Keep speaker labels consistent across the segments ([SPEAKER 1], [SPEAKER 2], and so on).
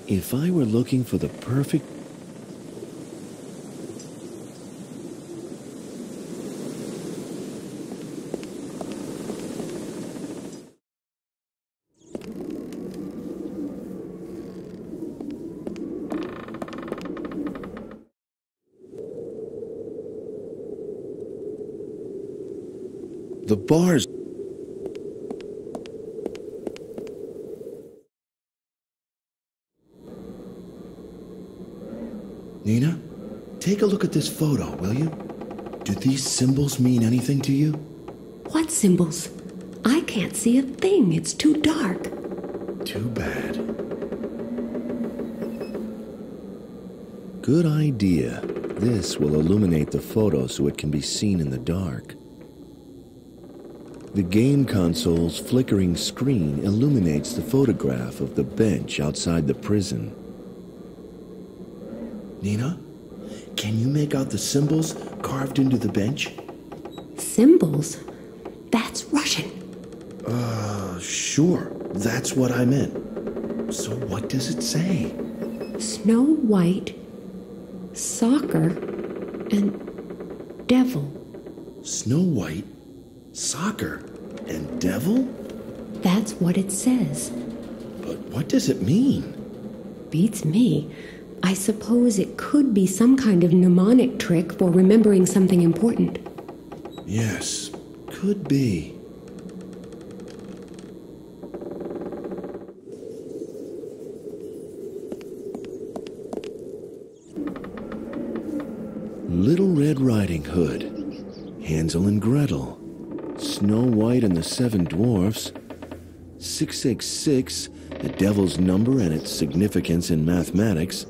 [SPEAKER 1] If I were looking for the perfect... The bars... Nina, take a look at this photo, will you? Do these symbols mean anything to you?
[SPEAKER 2] What symbols? I can't see a thing. It's too dark.
[SPEAKER 1] Too bad. Good idea. This will illuminate the photo so it can be seen in the dark. The game console's flickering screen illuminates the photograph of the bench outside the prison. Nina, can you make out the symbols carved into the bench?
[SPEAKER 2] Symbols? That's Russian.
[SPEAKER 1] Sure. That's what I meant. So what does it say?
[SPEAKER 2] Snow White, soccer, and devil.
[SPEAKER 1] Snow White, soccer, and devil?
[SPEAKER 2] That's what it says.
[SPEAKER 1] But what does it mean?
[SPEAKER 2] Beats me. I suppose it could be some kind of mnemonic trick for remembering something important.
[SPEAKER 1] Yes, could be. Little Red Riding Hood, Hansel and Gretel, Snow White and the Seven Dwarfs, 666, the devil's number and its significance in mathematics,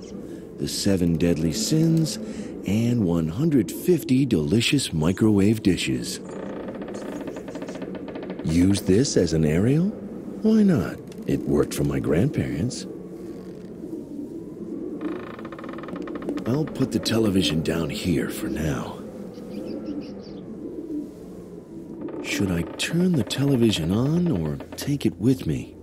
[SPEAKER 1] the 7 deadly sins, and 150 delicious microwave dishes. Use this as an aerial? Why not? It worked for my grandparents. I'll put the television down here for now. Should I turn the television on or take it with me?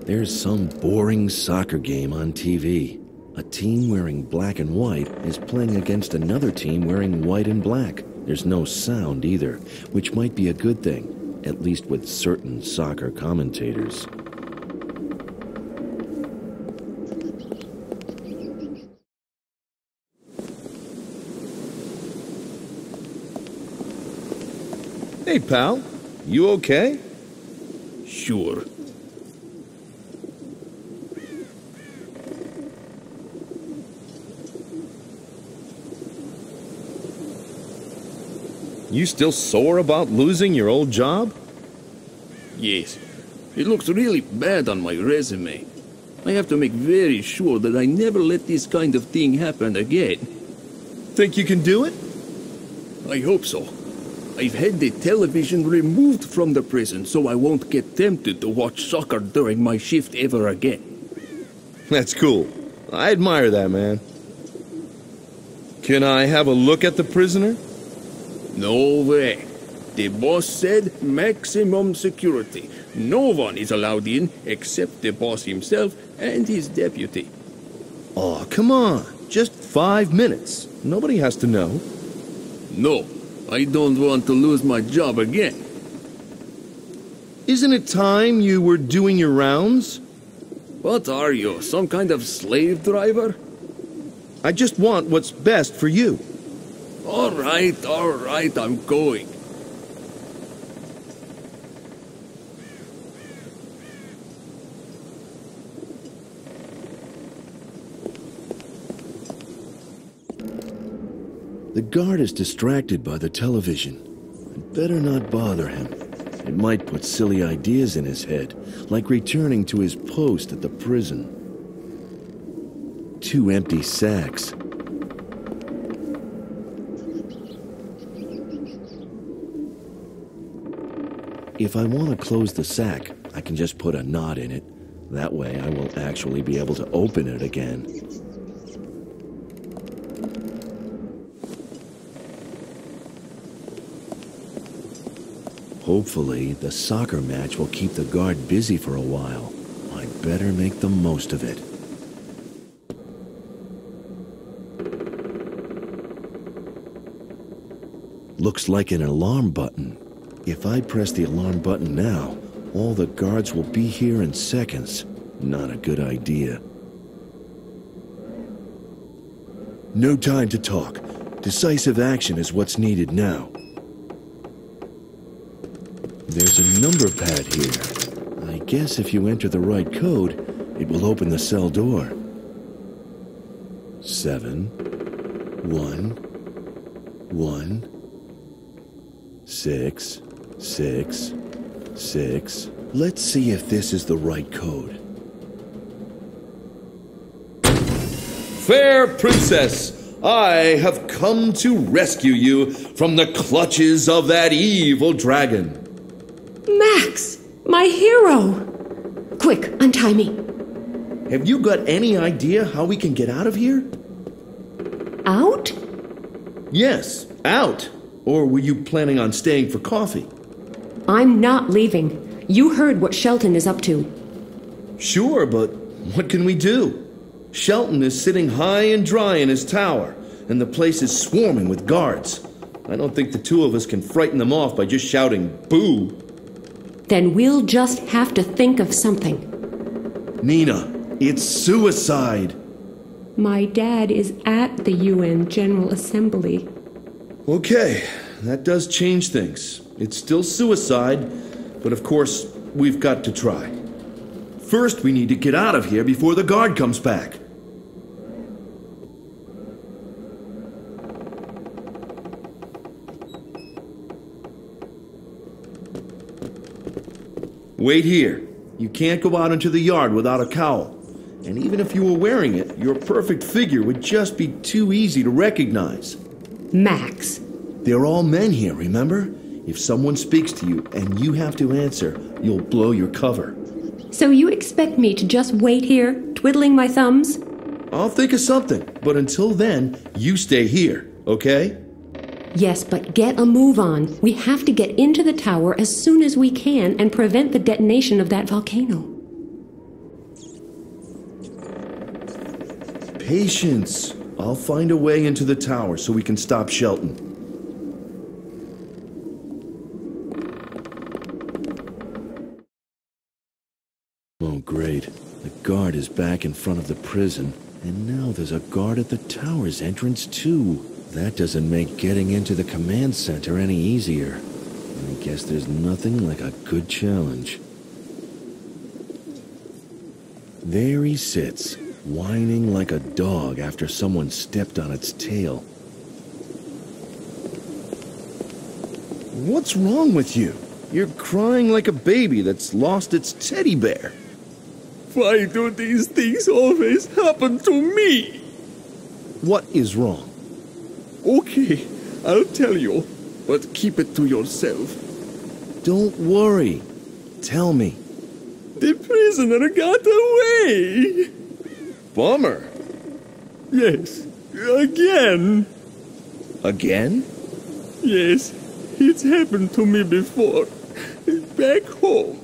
[SPEAKER 1] There's some boring soccer game on TV. A team wearing black and white is playing against another team wearing white and black. There's no sound either, which might be a good thing, at least with certain soccer commentators.
[SPEAKER 3] Hey, pal. You okay?
[SPEAKER 4] Sure.
[SPEAKER 3] You still sore about losing your old job?
[SPEAKER 4] Yes. It looks really bad on my resume. I have to make very sure that I never let this kind of thing happen again.
[SPEAKER 3] Think you can do it?
[SPEAKER 4] I hope so. I've had the television removed from the prison so I won't get tempted to watch soccer during my shift ever again.
[SPEAKER 3] That's cool. I admire that, man. Can I have a look at the prisoner?
[SPEAKER 4] No way. The boss said maximum security. No one is allowed in except the boss himself and his deputy.
[SPEAKER 3] Oh, come on. Just 5 minutes. Nobody has to know.
[SPEAKER 4] No, I don't want to lose my job again.
[SPEAKER 3] Isn't it time you were doing your rounds?
[SPEAKER 4] What are you, some kind of slave driver?
[SPEAKER 3] I just want what's best for you.
[SPEAKER 4] All right, I'm going.
[SPEAKER 1] The guard is distracted by the television. I'd better not bother him. It might put silly ideas in his head, like returning to his post at the prison. 2 empty sacks. If I want to close the sack, I can just put a knot in it. That way I will actually be able to open it again. Hopefully, the soccer match will keep the guard busy for a while. I'd better make the most of it. Looks like an alarm button. If I press the alarm button now, all the guards will be here in seconds. Not a good idea. No time to talk. Decisive action is what's needed now. There's a number pad here. I guess if you enter the right code, it will open the cell door. 7 1 1 6 6 6. Let's see if this is the right code.
[SPEAKER 3] Fair princess, I have come to rescue you from the clutches of that evil dragon.
[SPEAKER 2] Max, my hero! Quick, untie me.
[SPEAKER 3] Have you got any idea how we can get out of here?
[SPEAKER 2] Out?
[SPEAKER 3] Yes, out. Or were you planning on staying for coffee?
[SPEAKER 2] I'm not leaving. You heard what Shelton is up to.
[SPEAKER 3] Sure, but what can we do? Shelton is sitting high and dry in his tower, and the place is swarming with guards. I don't think the two of us can frighten them off by just shouting, "Boo!"
[SPEAKER 2] Then we'll just have to think of something.
[SPEAKER 3] Nina, it's suicide!
[SPEAKER 2] My dad is at the UN General Assembly.
[SPEAKER 3] Okay, that does change things. It's still suicide, but of course, we've got to try. First, we need to get out of here before the guard comes back. Wait here. You can't go out into the yard without a cowl. And even if you were wearing it, your perfect figure would just be too easy to recognize.
[SPEAKER 2] Max.
[SPEAKER 3] They're all men here, remember? If someone speaks to you and you have to answer, you'll blow your cover.
[SPEAKER 2] So you expect me to just wait here, twiddling my thumbs?
[SPEAKER 3] I'll think of something, but until then, you stay here, okay?
[SPEAKER 2] Yes, but get a move on. We have to get into the tower as soon as we can and prevent the detonation of that volcano.
[SPEAKER 3] Patience. I'll find a way into the tower so we can stop Shelton.
[SPEAKER 1] Oh, great. The guard is back in front of the prison, and now there's a guard at the tower's entrance, too. That doesn't make getting into the command center any easier. I guess there's nothing like a good challenge. There he sits, whining like a dog after someone stepped on its tail.
[SPEAKER 3] What's wrong with you? You're crying like a baby that's lost its teddy bear.
[SPEAKER 4] Why do these things always happen to me?
[SPEAKER 3] What is wrong?
[SPEAKER 4] Okay, I'll tell you, but keep it to yourself.
[SPEAKER 3] Don't worry. Tell me.
[SPEAKER 4] The prisoner got away!
[SPEAKER 3] Bummer.
[SPEAKER 4] Yes, again.
[SPEAKER 3] Again?
[SPEAKER 4] Yes, it's happened to me before. Back home.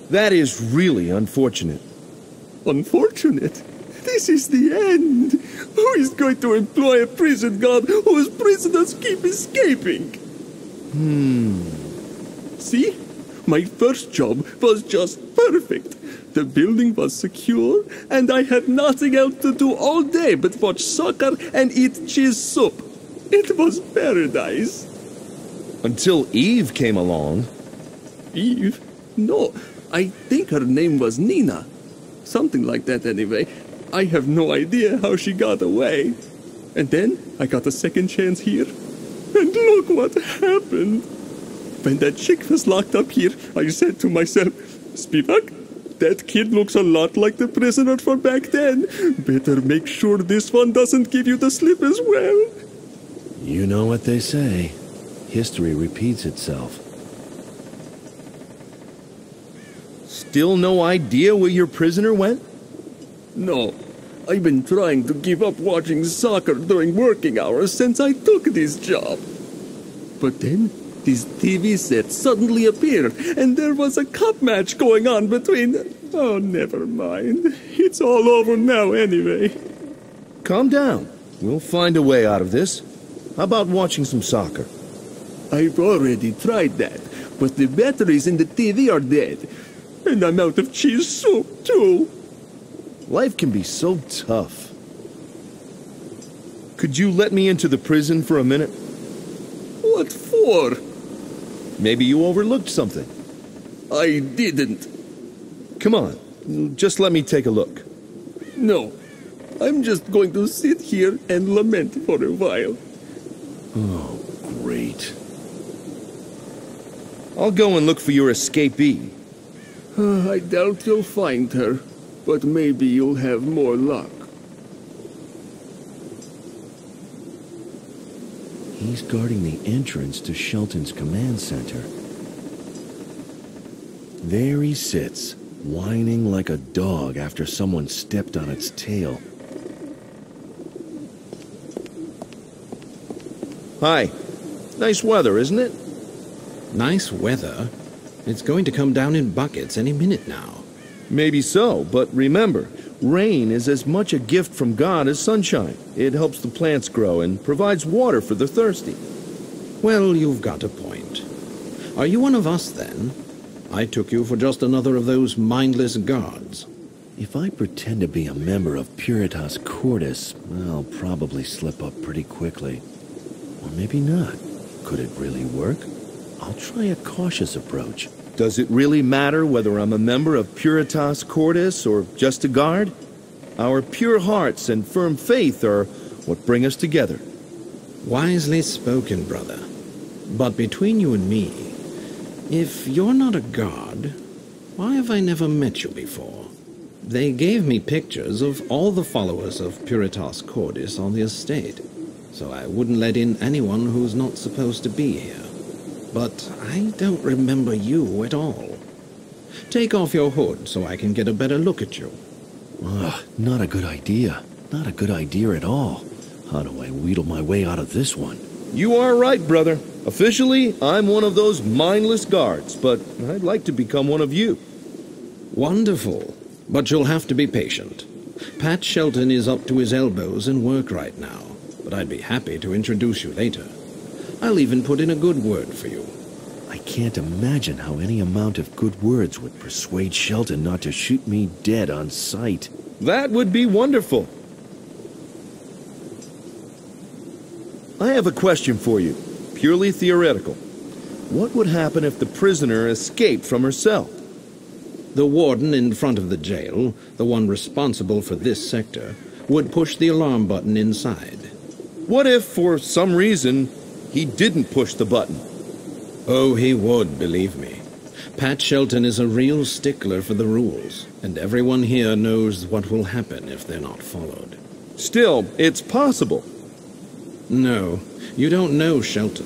[SPEAKER 3] That is really unfortunate.
[SPEAKER 4] Unfortunate. This is the end. Who is going to employ a prison guard whose prisoners keep escaping? See? My first job was just perfect. The building was secure, and I had nothing else to do all day but watch soccer and eat cheese soup. It was paradise.
[SPEAKER 3] Until Eve came along.
[SPEAKER 4] Eve? No, I think her name was Nina. Something like that anyway. I have no idea how she got away. And then I got a second chance here. And look what happened. When that chick was locked up here, I said to myself, Spivak, that kid looks a lot like the prisoner from back then. Better make sure this one doesn't give you the slip as well.
[SPEAKER 1] You know what they say. History repeats itself.
[SPEAKER 3] Still no idea where your prisoner went?
[SPEAKER 4] No, I've been trying to give up watching soccer during working hours since I took this job. But then This TV set suddenly appeared, and there was a cup match going on between... Oh, never mind. It's all over now anyway.
[SPEAKER 3] Calm down. We'll find a way out of this. How about watching some soccer?
[SPEAKER 4] I've already tried that, but the batteries in the TV are dead. And I'm out of cheese soup, too.
[SPEAKER 3] Life can be so tough. Could you let me into the prison for a minute?
[SPEAKER 4] What for?
[SPEAKER 3] Maybe you overlooked something.
[SPEAKER 4] I didn't.
[SPEAKER 3] Come on, just let me take a look.
[SPEAKER 4] No, I'm just going to sit here and lament for a while.
[SPEAKER 3] Oh, great. I'll go and look for your escapee.
[SPEAKER 4] I doubt you'll find her, but maybe you'll have more luck.
[SPEAKER 1] He's guarding the entrance to Shelton's command center. There he sits, whining like a dog after someone stepped on its tail.
[SPEAKER 3] Hi. Nice weather, isn't it?
[SPEAKER 5] Nice weather? It's going to come down in buckets any minute now.
[SPEAKER 3] Maybe so, but remember, rain is as much a gift from God as sunshine. It helps the plants grow and provides water for the thirsty.
[SPEAKER 5] Well, you've got a point. Are you one of us, then? I took you for just another of those mindless guards.
[SPEAKER 1] If I pretend to be a member of Puritas Cordis, I'll probably slip up pretty quickly. Or maybe not. Could it really work? I'll try a cautious approach.
[SPEAKER 3] Does it really matter whether I'm a member of Puritas Cordis or just a guard? Our pure hearts and firm faith are what bring us together.
[SPEAKER 5] Wisely spoken, brother. But between you and me, if you're not a guard, why have I never met you before? They gave me pictures of all the followers of Puritas Cordis on the estate, so I wouldn't let in anyone who's not supposed to be here. But I don't remember you at all. Take off your hood so I can get a better look at you.
[SPEAKER 1] Not a good idea. Not a good idea at all. How do I wheedle my way out of this one?
[SPEAKER 3] You are right, brother. Officially, I'm one of those mindless guards, but I'd like to become one of you.
[SPEAKER 5] Wonderful. But you'll have to be patient. Pat Shelton is up to his elbows in work right now, but I'd be happy to introduce you later. I'll even put in a good word for you.
[SPEAKER 1] I can't imagine how any amount of good words would persuade Shelton not to shoot me dead on sight.
[SPEAKER 3] That would be wonderful. I have a question for you, purely theoretical. What would happen if the prisoner escaped from her cell?
[SPEAKER 5] The warden in front of the jail, the one responsible for this sector, would push the alarm button inside.
[SPEAKER 3] What if, for some reason, he didn't push the button?
[SPEAKER 5] Oh, he would, believe me. Pat Shelton is a real stickler for the rules, and everyone here knows what will happen if they're not followed.
[SPEAKER 3] Still, it's possible.
[SPEAKER 5] No, you don't know Shelton.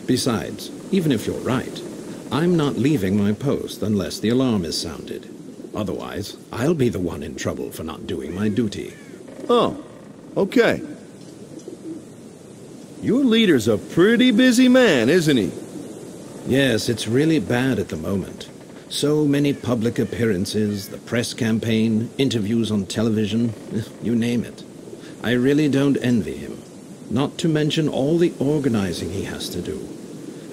[SPEAKER 5] Besides, even if you're right, I'm not leaving my post unless the alarm is sounded. Otherwise, I'll be the one in trouble for not doing my duty.
[SPEAKER 3] Oh, okay. Your leader's a pretty busy man, isn't he?
[SPEAKER 5] Yes, it's really bad at the moment. So many public appearances, the press campaign, interviews on television, you name it. I really don't envy him. Not to mention all the organizing he has to do.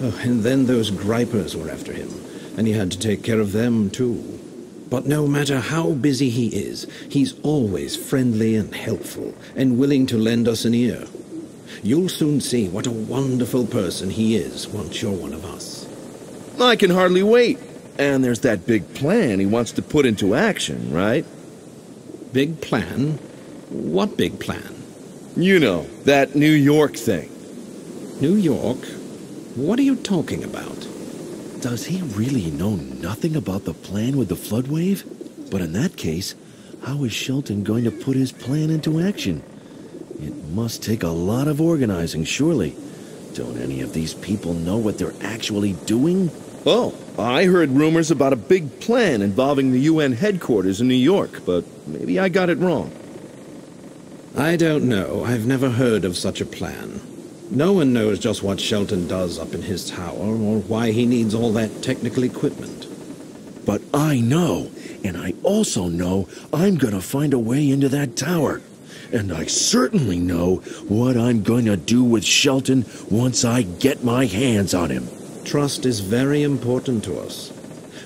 [SPEAKER 5] Oh, and then those gripers were after him, and he had to take care of them too. But no matter how busy he is, he's always friendly and helpful, and willing to lend us an ear. You'll soon see what a wonderful person he is once you're one of us.
[SPEAKER 3] I can hardly wait. And there's that big plan he wants to put into action, right?
[SPEAKER 5] Big plan? What big plan?
[SPEAKER 3] You know, that New York thing.
[SPEAKER 5] New York? What are you talking about?
[SPEAKER 1] Does he really know nothing about the plan with the flood wave? But in that case, how is Shelton going to put his plan into action? It must take a lot of organizing, surely. Don't any of these people know what they're actually doing?
[SPEAKER 3] Oh, I heard rumors about a big plan involving the UN headquarters in New York, but maybe I got it wrong.
[SPEAKER 5] I don't know. I've never heard of such a plan. No one knows just what Shelton does up in his tower, or why he needs all that technical equipment.
[SPEAKER 1] But I know, and I also know I'm gonna find a way into that tower. And I certainly know what I'm going to do with Shelton once I get my hands on him.
[SPEAKER 5] Trust is very important to us.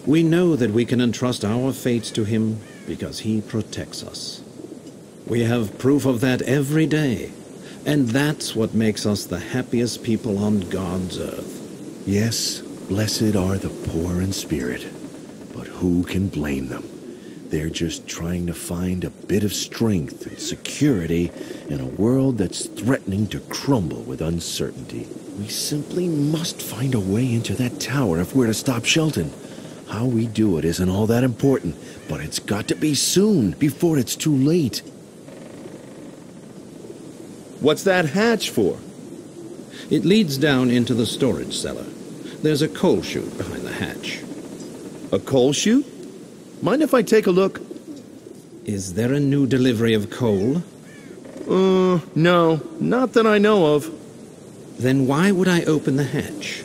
[SPEAKER 5] We know that we can entrust our fates to him because he protects us. We have proof of that every day, and that's what makes us the happiest people on God's earth.
[SPEAKER 1] Yes, blessed are the poor in spirit, but who can blame them? They're just trying to find a bit of strength and security in a world that's threatening to crumble with uncertainty. We simply must find a way into that tower if we're to stop Shelton. How we do it isn't all that important, but it's got to be soon, before it's too late.
[SPEAKER 3] What's that hatch for?
[SPEAKER 5] It leads down into the storage cellar. There's a coal chute behind the hatch.
[SPEAKER 3] A coal chute? Mind if I take a look?
[SPEAKER 5] Is there a new delivery of coal?
[SPEAKER 3] No, not that I know of.
[SPEAKER 5] Then why would I open the hatch?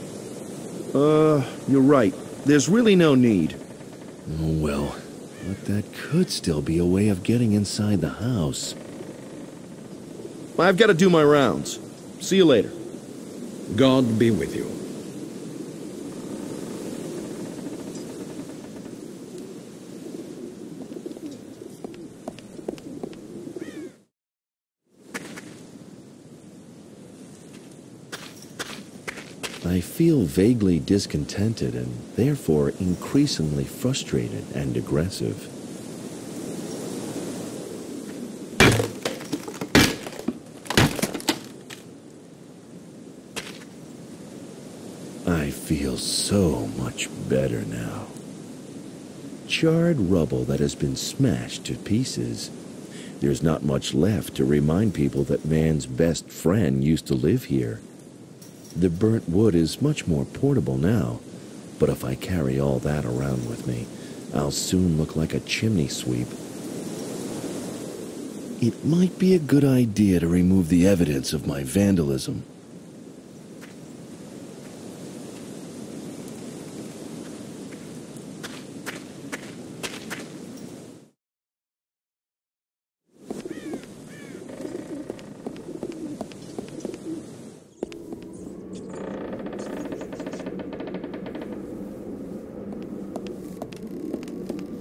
[SPEAKER 3] You're right. There's really no need.
[SPEAKER 1] Oh well, but that could still be a way of getting inside the house.
[SPEAKER 3] I've got to do my rounds. See you later.
[SPEAKER 5] God be with you.
[SPEAKER 1] I feel vaguely discontented and therefore increasingly frustrated and aggressive. I feel so much better now. Charred rubble that has been smashed to pieces. There's not much left to remind people that man's best friend used to live here. The burnt wood is much more portable now, but if I carry all that around with me, I'll soon look like a chimney sweep. It might be a good idea to remove the evidence of my vandalism.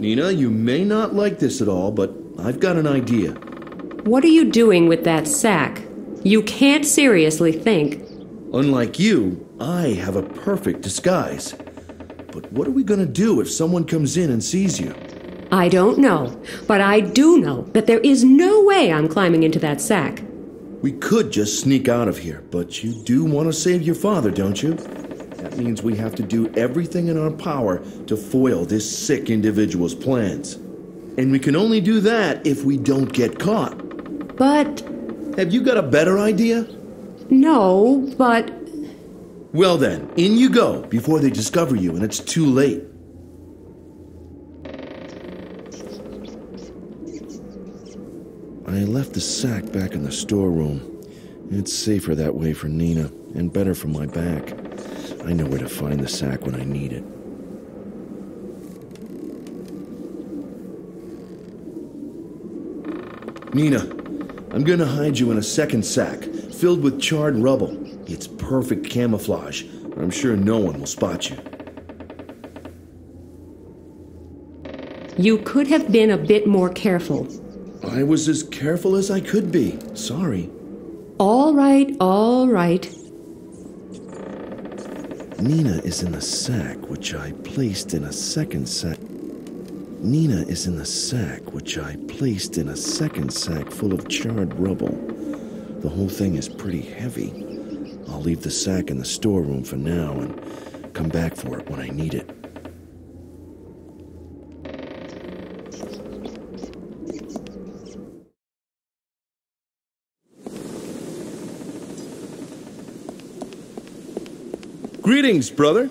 [SPEAKER 3] Nina, you may not like this at all, but I've got an idea.
[SPEAKER 2] What are you doing with that sack? You can't seriously think.
[SPEAKER 3] Unlike you, I have a perfect disguise. But what are we gonna do if someone comes in and sees you?
[SPEAKER 2] I don't know, but I do know that there is no way I'm climbing into that sack.
[SPEAKER 3] We could just sneak out of here, but you do want to save your father, don't you? That means we have to do everything in our power to foil this sick individual's plans. And we can only do that if we don't get caught.
[SPEAKER 2] But...
[SPEAKER 3] Have you got a better idea?
[SPEAKER 2] No, but...
[SPEAKER 3] Well then, in you go, before they discover you and it's too late.
[SPEAKER 1] I left the sack back in the storeroom. It's safer that way for Nina, and better for my back. I know where to find the sack when I need it.
[SPEAKER 3] Nina, I'm gonna hide you in a second sack, filled with charred rubble. It's perfect camouflage. I'm sure no one will spot you.
[SPEAKER 2] You could have been a bit more careful.
[SPEAKER 3] I was as careful as I could be. Sorry.
[SPEAKER 2] All right, all right.
[SPEAKER 1] Nina is in the sack, which I placed in a second sack. Nina is in the sack, which I placed in a second sack full of charred rubble. The whole thing is pretty heavy. I'll leave the sack in the storeroom for now and come back for it when I need it.
[SPEAKER 3] Greetings, brother.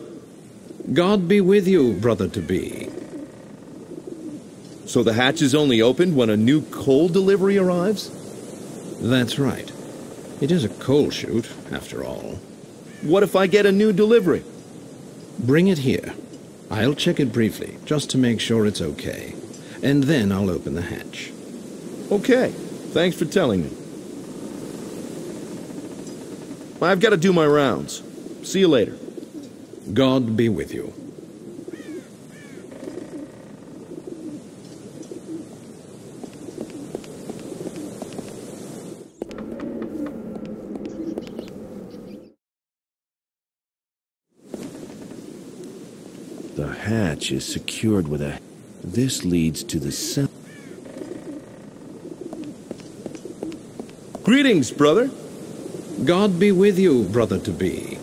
[SPEAKER 5] God be with you, brother-to-be.
[SPEAKER 3] So the hatch is only opened when a new coal delivery arrives?
[SPEAKER 5] That's right. It is a coal chute, after all.
[SPEAKER 3] What if I get a new delivery?
[SPEAKER 5] Bring it here. I'll check it briefly, just to make sure it's okay. And then I'll open the hatch.
[SPEAKER 3] Okay, thanks for telling me. I've got to do my rounds. See you later.
[SPEAKER 5] God be with you.
[SPEAKER 1] The hatch is secured with a... This leads to the cell.
[SPEAKER 3] Greetings, brother.
[SPEAKER 5] God be with you, brother-to-be.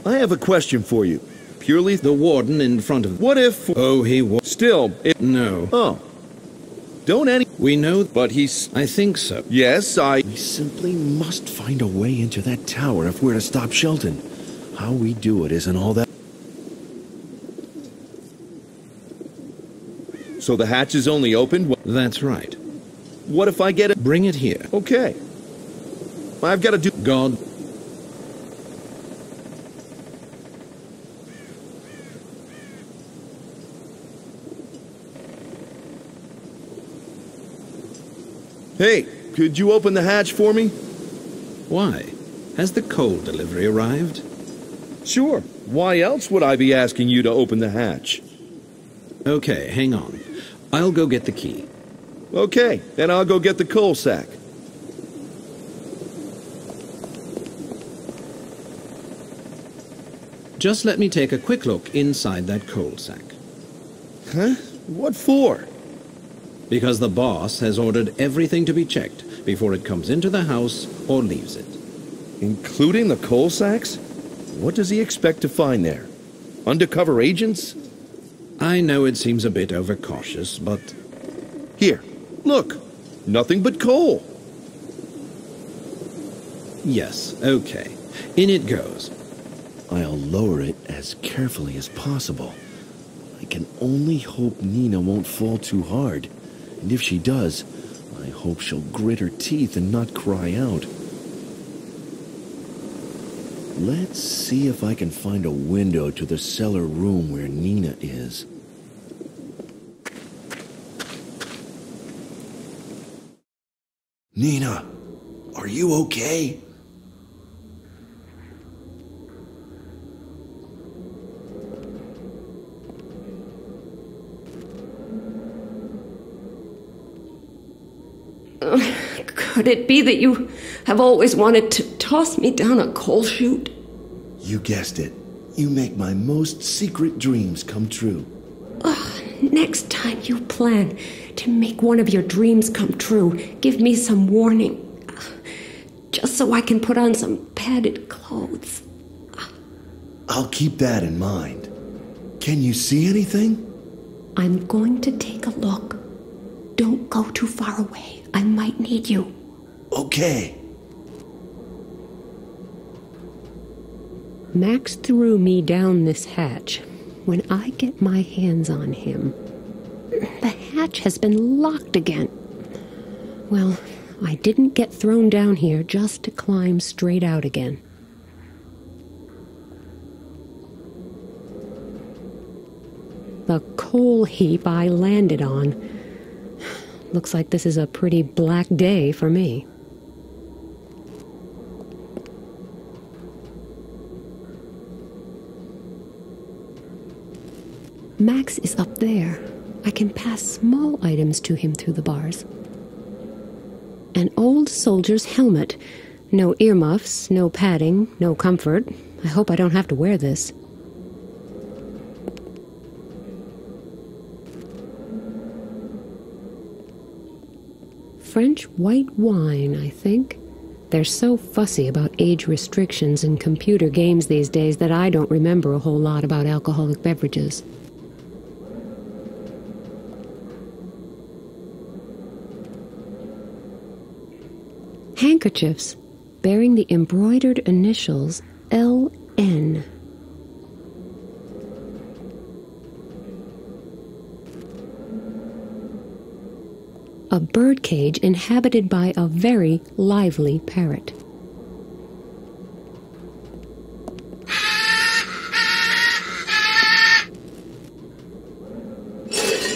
[SPEAKER 3] I have a question for you. Purely...
[SPEAKER 5] The warden in front of...
[SPEAKER 3] What if...
[SPEAKER 5] Oh, he was...
[SPEAKER 3] Still, it...
[SPEAKER 5] No.
[SPEAKER 3] Oh. Don't any...
[SPEAKER 5] We know...
[SPEAKER 3] But he's...
[SPEAKER 5] I think so.
[SPEAKER 3] Yes,
[SPEAKER 1] We simply must find a way into that tower if we're to stop Shelton. How we do it isn't all that...
[SPEAKER 3] So the hatch is only open?
[SPEAKER 5] That's right.
[SPEAKER 3] What if I get it?
[SPEAKER 5] Bring it here.
[SPEAKER 3] Okay. I've got to do...
[SPEAKER 5] God...
[SPEAKER 3] Hey, could you open the hatch for me?
[SPEAKER 5] Why? Has the coal delivery arrived?
[SPEAKER 3] Sure. Why else would I be asking you to open the hatch?
[SPEAKER 5] Okay, hang on. I'll go get the key.
[SPEAKER 3] Okay, then I'll go get the coal sack.
[SPEAKER 5] Just let me take a quick look inside that coal sack.
[SPEAKER 3] Huh? What for?
[SPEAKER 5] Because the boss has ordered everything to be checked before it comes into the house or leaves it.
[SPEAKER 3] Including the coal sacks? What does he expect to find there? Undercover agents?
[SPEAKER 5] I know it seems a bit overcautious, but...
[SPEAKER 3] Here, look. Nothing but coal.
[SPEAKER 5] Yes, okay. In it goes.
[SPEAKER 1] I'll lower it as carefully as possible. I can only hope Nina won't fall too hard. And if she does, I hope she'll grit her teeth and not cry out. Let's see if I can find a window to the cellar room where Nina is. Nina, are you okay?
[SPEAKER 2] Could it be that you have always wanted to toss me down a coal chute?
[SPEAKER 1] You guessed it. You make my most secret dreams come true.
[SPEAKER 2] Next time you plan to make one of your dreams come true, give me some warning. Just so I can put on some padded clothes.
[SPEAKER 1] I'll keep that in mind. Can you see anything?
[SPEAKER 2] I'm going to take a look. Don't go too far away. I might need you.
[SPEAKER 1] Okay.
[SPEAKER 2] Max threw me down this hatch. When I get my hands on him, the hatch has been locked again. Well, I didn't get thrown down here just to climb straight out again. The coal heap I landed on. Looks like this is a pretty black day for me. Max is up there. I can pass small items to him through the bars. An old soldier's helmet. No earmuffs, no padding, no comfort. I hope I don't have to wear this. French white wine, I think. They're so fussy about age restrictions in computer games these days that I don't remember a whole lot about alcoholic beverages. Handkerchiefs bearing the embroidered initials LN. A birdcage inhabited by a very lively parrot.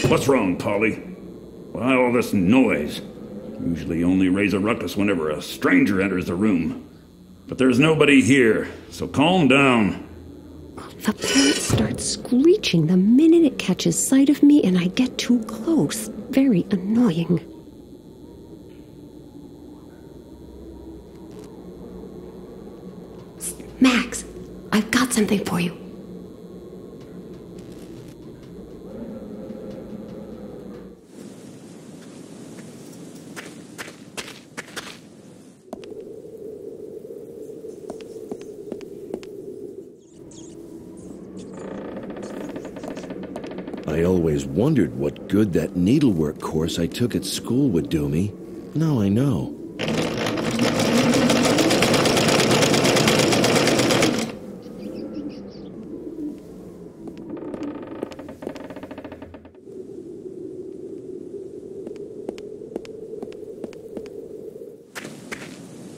[SPEAKER 6] What's wrong, Polly? Why all this noise? Usually only raise a ruckus whenever a stranger enters the room. But there's nobody here, so calm down.
[SPEAKER 2] The parrot starts screeching the minute it catches sight of me and I get too close. Very annoying. Max, I've got something for you.
[SPEAKER 1] I always wondered what good that needlework course I took at school would do me. Now I know.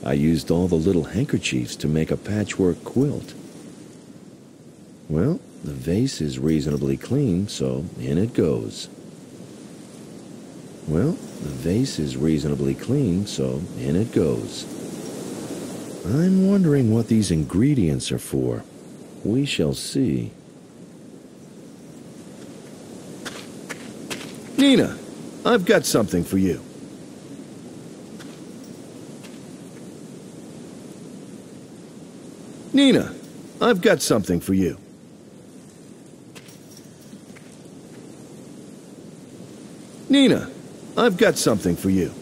[SPEAKER 1] I used all the little handkerchiefs to make a patchwork quilt. Well, the vase is reasonably clean, so in it goes. Well, the vase is reasonably clean, so in it goes. I'm wondering what these ingredients are for. We shall see. Nina, I've got something for you. Nina, I've got something for you. Nina, I've got something for you.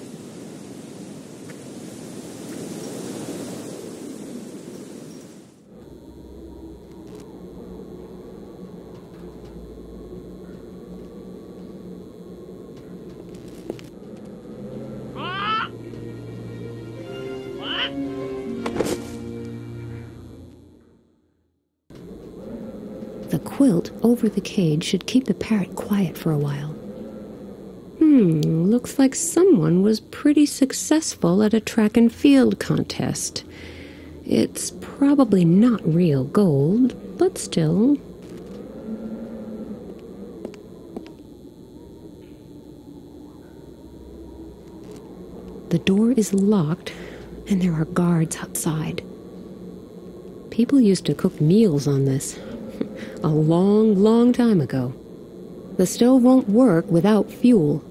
[SPEAKER 2] The quilt over the cage should keep the parrot quiet for a while. Looks like someone was pretty successful at a track and field contest. It's probably not real gold, but still. The door is locked, and there are guards outside. People used to cook meals on this a long, long time ago. The stove won't work without fuel.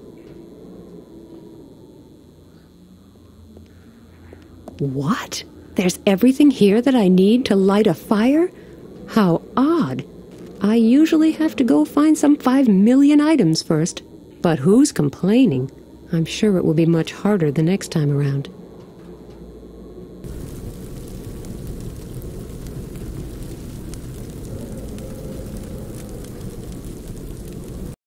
[SPEAKER 2] What? There's everything here that I need to light a fire? How odd. I usually have to go find some 5 million items first. But who's complaining? I'm sure it will be much harder the next time around.